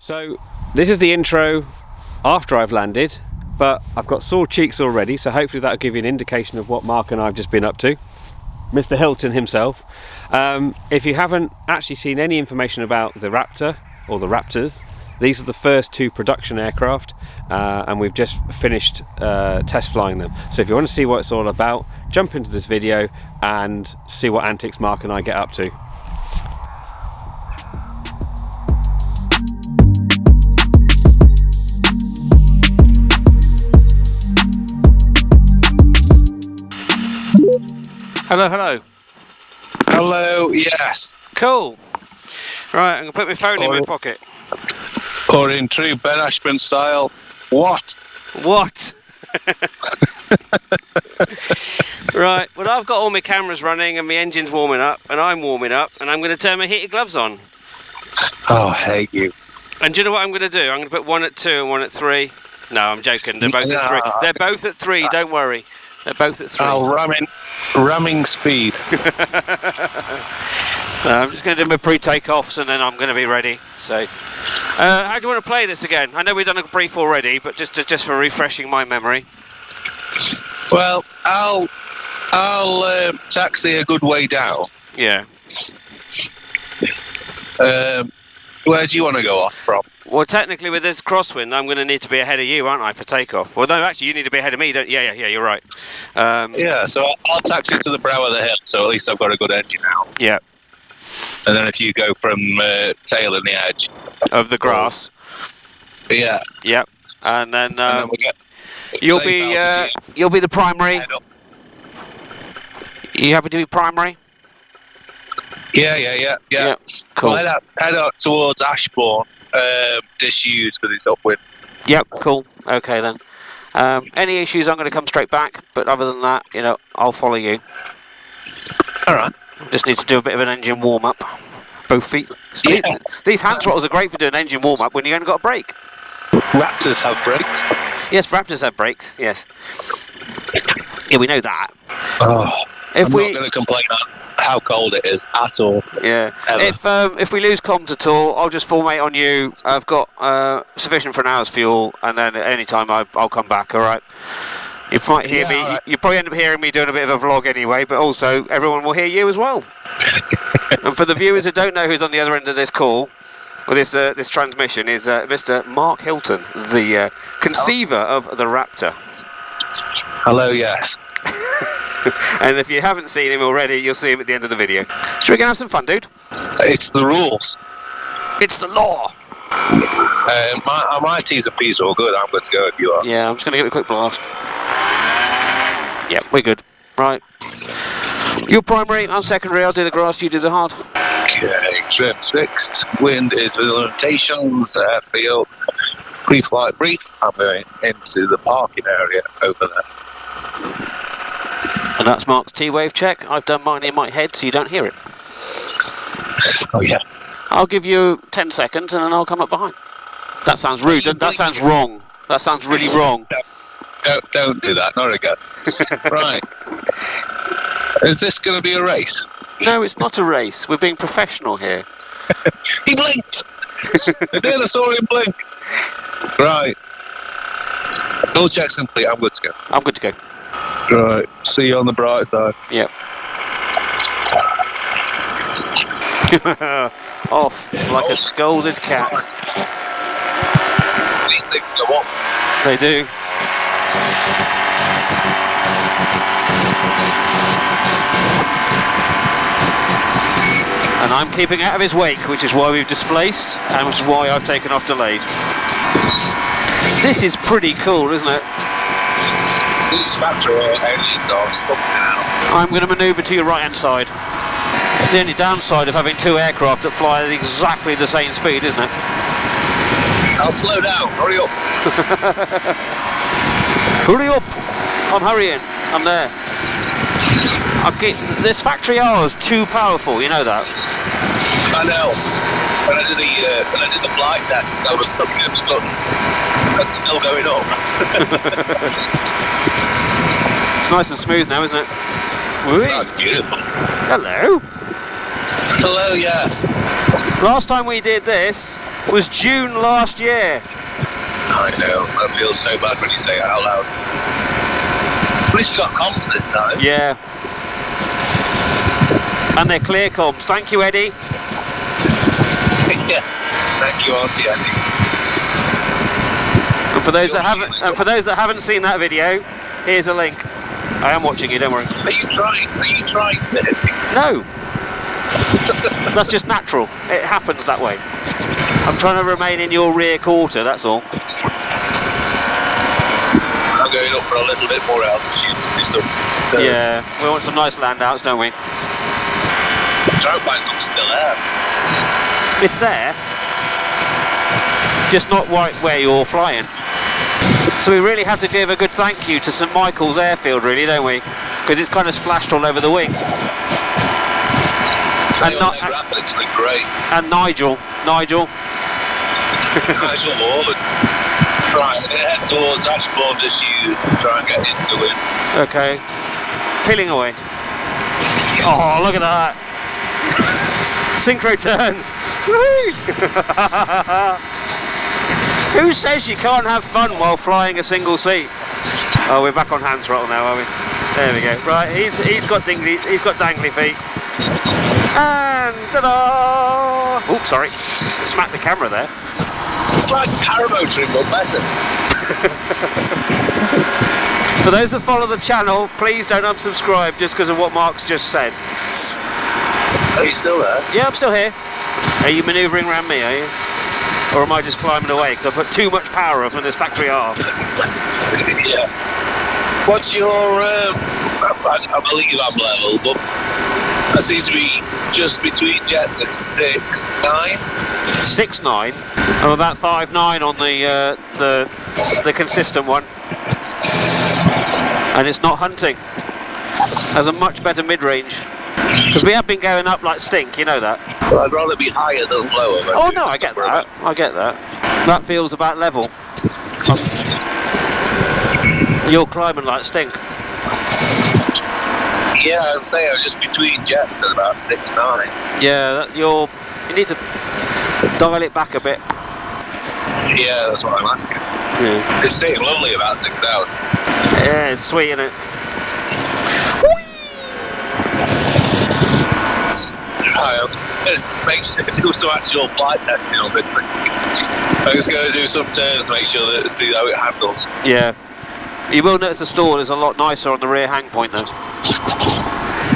So this is the intro after I've landed, but I've got sore cheeks already, so hopefully that'll give you an indication of what Mark and I have just been up to. Mr. Hilton himself. If you haven't actually seen any information about the Raptor or the Raptors, these are the first two production aircraft, and we've just finished test flying them. So if you want to see what it's all about, jump into this video and see what antics Mark and I get up to. Hello, hello. Hello, yes. Cool. Right, I'm going to put my phone in my pocket. Or in true Ben Ashburn style, what? What? Right, well I've got all my cameras running and my engine's warming up and I'm warming up and I'm going to turn my heated gloves on. Oh, I hate you. And do you know what I'm going to do? I'm going to put one at 2 and one at 3. No, I'm joking. They're both at 3. They're both at 3, don't worry. They're both at 3. Oh, ramming speed. I'm just going to do my pre-takeoffs and then I'm going to be ready. So, how do you want to play this again? I know we've done a brief already, but just for refreshing my memory. Well, I'll taxi a good way down. Yeah. Where do you want to go off from? Well, technically, with this crosswind, I'm going to need to be ahead of you, aren't I, for takeoff? Well, no, actually, you need to be ahead of me, don't you? Yeah, you're right. Yeah, so I'll taxi to the brow of the hill, so at least I've got a good engine out. Yeah. And then if you go from tail and the edge of the grass. Yeah. Yep. And then, we'll get you'll be the primary. You happy to be primary? Yeah. Yep. Cool. Well, head out towards Ashbourne, disused because it's upwind. Yep, cool. Okay then. Any issues, I'm going to come straight back, but other than that, you know, I'll follow you. Alright. Just need to do a bit of an engine warm-up. Both feet. Yeah. These hand throttles are great for doing engine warm-up when you haven't got a brake. Raptors have brakes. Yes, Raptors have brakes, yes. Yeah, we know that. Oh, I'm not going to complain on how cold it is at all. Yeah. Ever. If we lose comms at all, I'll just formate on you. I've got sufficient for an hour's fuel, and then at any time I'll come back, alright? You might hear me. Right. You probably end up hearing me doing a bit of a vlog anyway, but also everyone will hear you as well. And for the viewers who don't know who's on the other end of this call, or this transmission, is Mr. Mark Hilton, the conceiver of the Raptor. Hello, yes. And if you haven't seen him already, you'll see him at the end of the video. Should we go and have some fun, dude? It's the rules. It's the law. My T's and P's are all good. I'm good to go if you are. Yeah, I'm just going to give it a quick blast. Yep, we're good. Right. You're primary, I'm secondary. I'll do the grass, you do the hard. Okay, trim's fixed. Wind is with limitations. Airfield. Pre-flight brief. I'm going into the parking area over there. And that's Mark's T-wave check. I've done mine in my head so you don't hear it. Oh, yeah. I'll give you 10 seconds and then I'll come up behind. That sounds rude. That sounds wrong. That sounds really wrong. Don't do that. Not again. Right. Is this going to be a race? No, it's not a race. We're being professional here. He blinked. I nearly saw him blink. Right. All checks complete. I'm good to go. I'm good to go. Right. See you on the bright side. Yep. Off like a scolded cat. These things go off. They do. And I'm keeping out of his wake, which is why we've displaced, and which is why I've taken off delayed. This is pretty cool, isn't it? These Raptor aliens are something else. I'm going to manoeuvre to your right-hand side. The only downside of having two aircraft that fly at exactly the same speed, isn't it? I'll slow down. Hurry up. Hurry up! I'm hurrying. I'm there. This factory R is too powerful. You know that. I know. When I did the flight test, I was looking at the guns. And still going up. It's nice and smooth now, isn't it? That's beautiful. Hello. Hello, yes. Last time we did this, was June last year. I know, that feels so bad when you say it out loud. At least you got comms this time. Yeah. And they're clear comms. Thank you, Eddie. Yes, thank you, Auntie Andy. And for those that haven't seen that video, here's a link. I am watching you, don't worry. Are you trying to hit me? No. That's just natural. It happens that way. I'm trying to remain in your rear quarter, that's all. I'm going up for a little bit more altitude to do some... Yeah, we want some nice land outs, don't we? Try to find some still air. It's there, just not right where you're flying. So we really have to give a good thank you to St Michael's airfield, really, don't we? Because it's kind of splashed all over the wing. And great. And Nigel. Nigel Ward. Right, head towards Ashbourne as you try and get into it. Okay. Peeling away. Oh, look at that. Synchro turns. Who says you can't have fun while flying a single seat? Oh, we're back on hand throttle now, are we? There we go. Right, he's got dangly feet. And ta-da! Oops, sorry. Smacked the camera there. It's like paramotoring, but better. For those that follow the channel, please don't unsubscribe just because of what Mark's just said. Are you still there? Yeah, I'm still here. Are you manoeuvring around me, are you? Or am I just climbing away because I put too much power up in this factory arm? Yeah. What's your... I believe I'm level, but I seem to be just between jets at 6.9. 6.9? I'm about 5.9 on the consistent one. And it's not hunting. Has a much better mid-range. Because we have been going up like stink, you know that. Well, I'd rather be higher than lower. Oh no, I get that. I get that. That feels about level. You're climbing like stink. Yeah, I'm saying I'm just between jets at about 6.9. Yeah, you need to dial it back a bit. Yeah, that's what I'm asking. Yeah. It's staying lovely about 6,000. Yeah, it's sweet, isn't it? Make sure to do some actual flight testing on this thing. I'm just going to do some turns to make sure that see how it handles. Yeah. You will notice the stall is a lot nicer on the rear hang point though.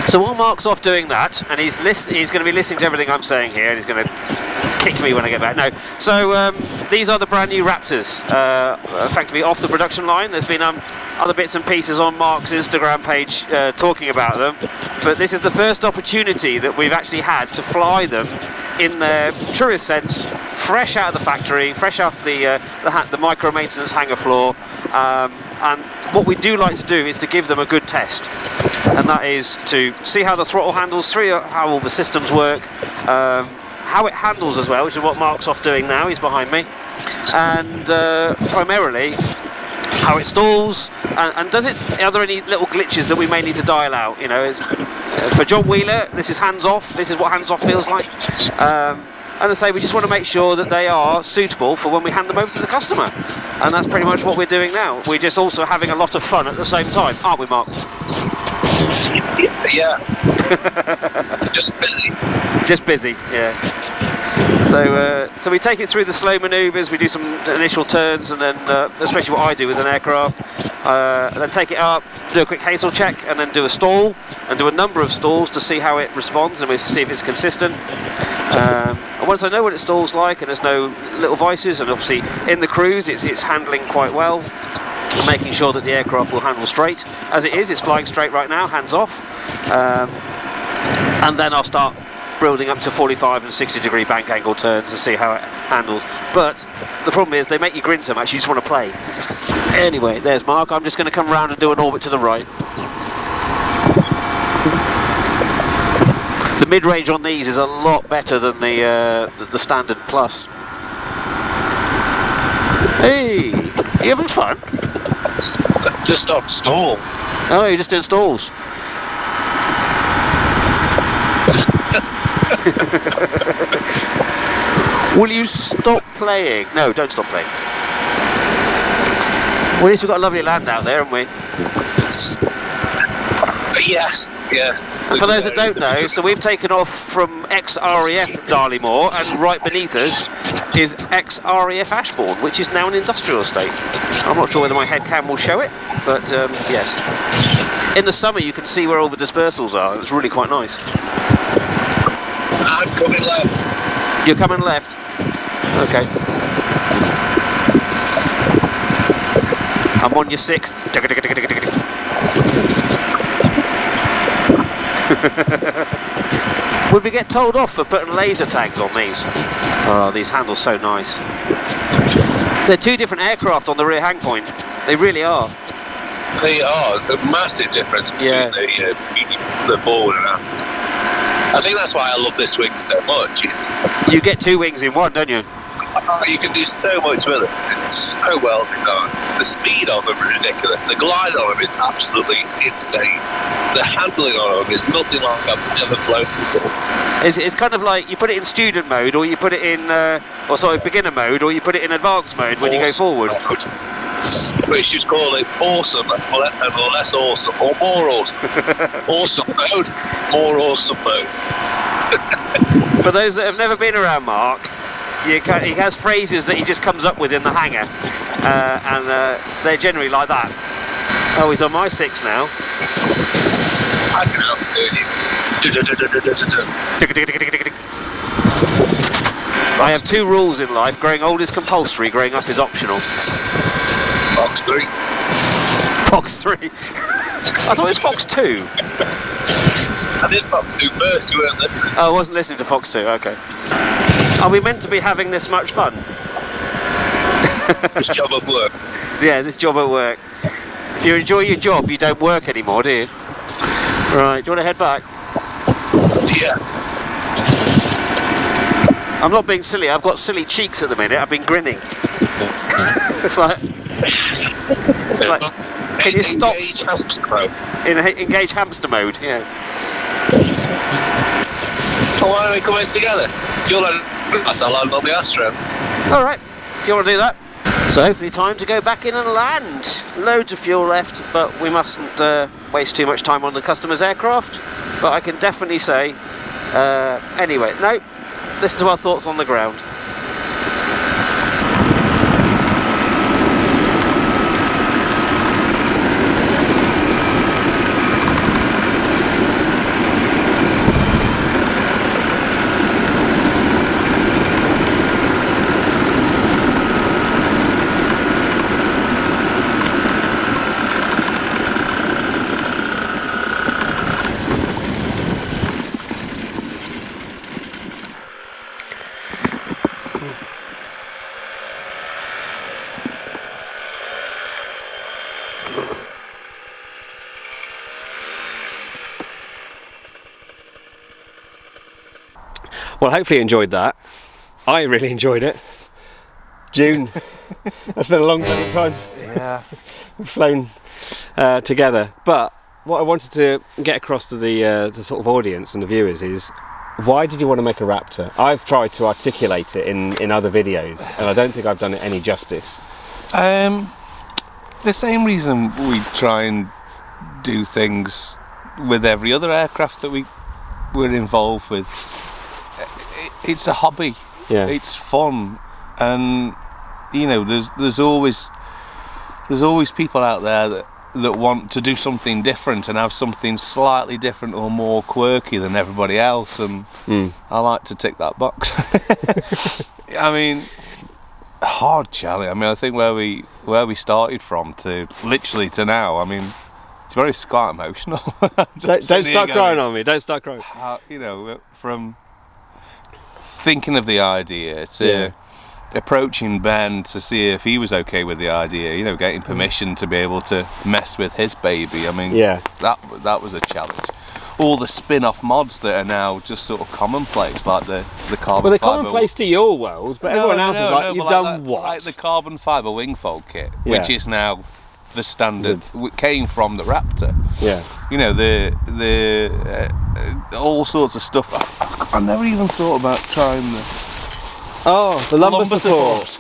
So while Mark's off doing that, and he's going to be listening to everything I'm saying here, and he's going to kick me when I get back. No. So these are the brand new Raptors, effectively off the production line. There's been other bits and pieces on Mark's Instagram page talking about them, but this is the first opportunity that we've actually had to fly them in their truest sense, fresh out of the factory, fresh off the micro maintenance hangar floor. And what we do like to do is to give them a good test, and that is to see how the throttle handles, how all the systems work, how it handles as well, which is what Mark's off doing now. He's behind me, and primarily how it stalls, and are there any little glitches that we may need to dial out? You know, for John Wheeler, this is hands off. This is what hands off feels like. And I say we just want to make sure that they are suitable for when we hand them over to the customer, and that's pretty much what we're doing now. We're just also having a lot of fun at the same time, aren't we, Mark? Yeah. Just busy. Just busy, yeah. So we take it through the slow manoeuvres, we do some initial turns, and then especially what I do with an aircraft, then take it up, do a quick Hazel check, and then do a stall, and do a number of stalls to see how it responds, and we see if it's consistent. And once I know what it stalls like, and there's no little vices, and obviously in the cruise it's handling quite well, making sure that the aircraft will handle straight. As it is, it's flying straight right now, hands off. And then I'll start building up to 45 and 60 degree bank angle turns and see how it handles. But the problem is they make you grin so much you just want to play. Anyway, there's Mark. I'm just going to come around and do an orbit to the right. The mid-range on these is a lot better than the standard plus. Hey, you having fun? Just on stalls. Oh, you're just doing stalls. Will you stop playing? No, don't stop playing. Well, at least we've got a lovely land out there, haven't we? Yes. For those that don't know, so we've taken off from ex-RAF Darley-Moor, and right beneath us is ex-RAF Ashbourne, which is now an industrial estate. I'm not sure whether my head cam will show it, but yes. In the summer you can see where all the dispersals are. It's really quite nice. I'm coming left. You're coming left? Okay. I'm on your 6. Would we get told off for putting laser tags on these? Oh, these handles so nice. They're two different aircraft on the rear hang point. They really are. They are. A massive difference between the forward and aft. I think that's why I love this wing so much. You get two wings in one, don't you? You can do so much with it. It's so well designed. The speed of them is ridiculous. The glide on them is absolutely insane. The handling on them is nothing like I've ever flown before. It's kind of like you put it in student mode, or you put it in, beginner mode, or you put it in advanced mode when you go forward. We should call it awesome, or less awesome, or more awesome. Awesome mode, more awesome mode. For those that have never been around Mark, he has phrases that he just comes up with in the hangar, and they're generally like that. Oh, he's on my 6 now. I can help you. I have 2 rules in life. Growing old is compulsory, growing up is optional. Fox 3. Fox 3? I thought it was Fox 2. I did Fox 2 first, you weren't listening. Oh, I wasn't listening to Fox 2, okay. Are we meant to be having this much fun? This job at work. Yeah, this job at work. If you enjoy your job, you don't work anymore, do you? Right, do you want to head back? Yeah. I'm not being silly, I've got silly cheeks at the minute, I've been grinning. It's like, can you stop? Engage hamster mode. Engage hamster mode, yeah. Well, why don't we come in together? You'll land us, I'll land on the Astro. Alright, if you want to do that. So hopefully time to go back in and land. Loads of fuel left, but we mustn't waste too much time on the customer's aircraft. But I can definitely say, anyway, no, listen to our thoughts on the ground. Well, hopefully you enjoyed that. I really enjoyed it. June, that's been a long time. Yeah. We've flown together. But what I wanted to get across to the sort of audience and the viewers is, why did you want to make a Raptor? I've tried to articulate it in other videos, and I don't think I've done it any justice. The same reason we try and do things with every other aircraft that we're involved with. It's a hobby. Yeah. It's fun, and you know, there's always people out there that want to do something different and have something slightly different or more quirky than everybody else, and I like to tick that box. I mean, hard challenge. I mean, I think where we started from to literally to now, I mean, it's quite emotional. Don't start crying on me. Don't start crying. You know, from thinking of the idea to approaching Ben to see if he was okay with the idea, you know, getting permission to be able to mess with his baby. I mean, that was a challenge. All the spin-off mods that are now just sort of commonplace, like the carbon fibre. Well, they're commonplace to your world, but everyone else is like, you've done what? Like the carbon fibre wing fold kit, which is now the standard, came from the Raptor. Yeah. You know, the all sorts of stuff. I never even thought about trying Oh, the lumbar support.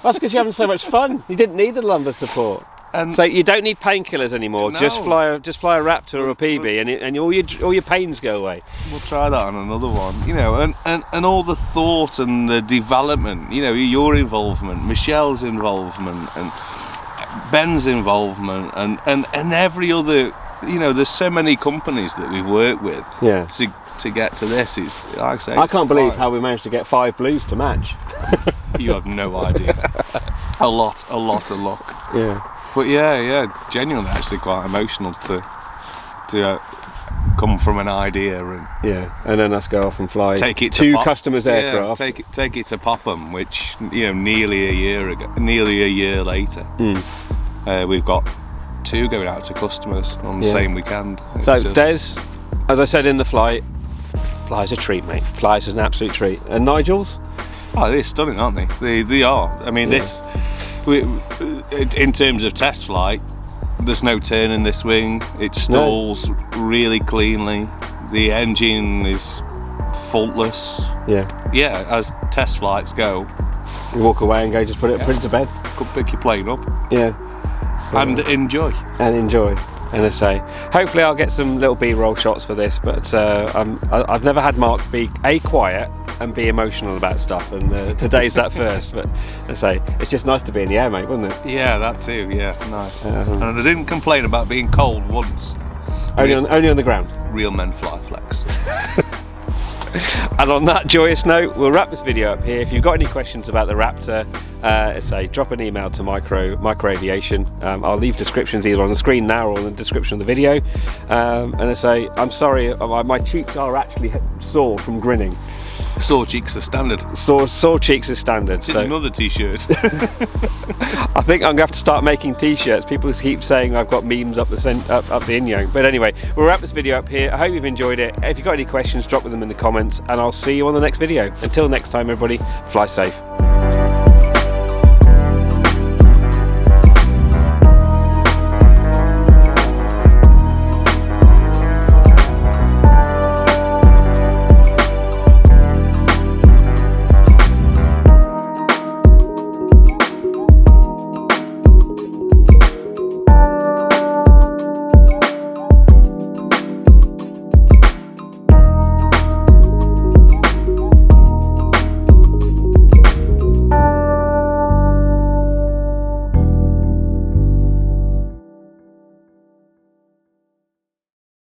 That's because you're having so much fun. You didn't need the lumbar support. And So you don't need painkillers anymore. No. Just fly a Raptor or a PeaBee, and all your pains go away. we'll try that on another one. You know, and all the thought and the development. You know, your involvement, Michelle's involvement, and Ben's involvement, and every other. You know, there's so many companies that we've worked with. Yeah. To get to this, it's like I say. I can't believe how we managed to get 5 blues to match. You have no idea. a lot of luck. Yeah. But yeah, genuinely, actually quite emotional to come from an idea and Yeah, and then us go off and fly take it two to customers' aircraft. Yeah, take it to Popham, which nearly a year later, we've got 2 going out to customers on the same weekend. So Des, as I said in the flight, fly's a treat, mate. Fly's an absolute treat. And Nigel's? Oh, they're stunning, aren't they? They are. I mean, in terms of test flight, there's no turn in this wing. It stalls really cleanly. The engine is faultless. Yeah, as test flights go. You walk away and go, just put it to bed. Could pick your plane up. Yeah. So, And enjoy. And I say, hopefully I'll get some little B-roll shots for this, but I've never had Mark be A, quiet and be emotional about stuff, and today's that first. But I say, it's just nice to be in the air, mate, wasn't it? Yeah, that too. Yeah, nice. And I didn't complain about being cold once. Only on the ground. Real men fly flex. And on that joyous note, we'll wrap this video up here. If you've got any questions about the Raptor, drop an email to Micro Aviation. I'll leave descriptions either on the screen now or in the description of the video. I'm sorry, my cheeks are actually sore from grinning. Sore cheeks are standard. Sore cheeks is standard. It's in another t-shirt. I think I'm going to have to start making t-shirts. People keep saying I've got memes up the yin-yang. But anyway, we'll wrap this video up here. I hope you've enjoyed it. If you've got any questions, drop them in the comments, and I'll see you on the next video. Until next time, everybody, fly safe.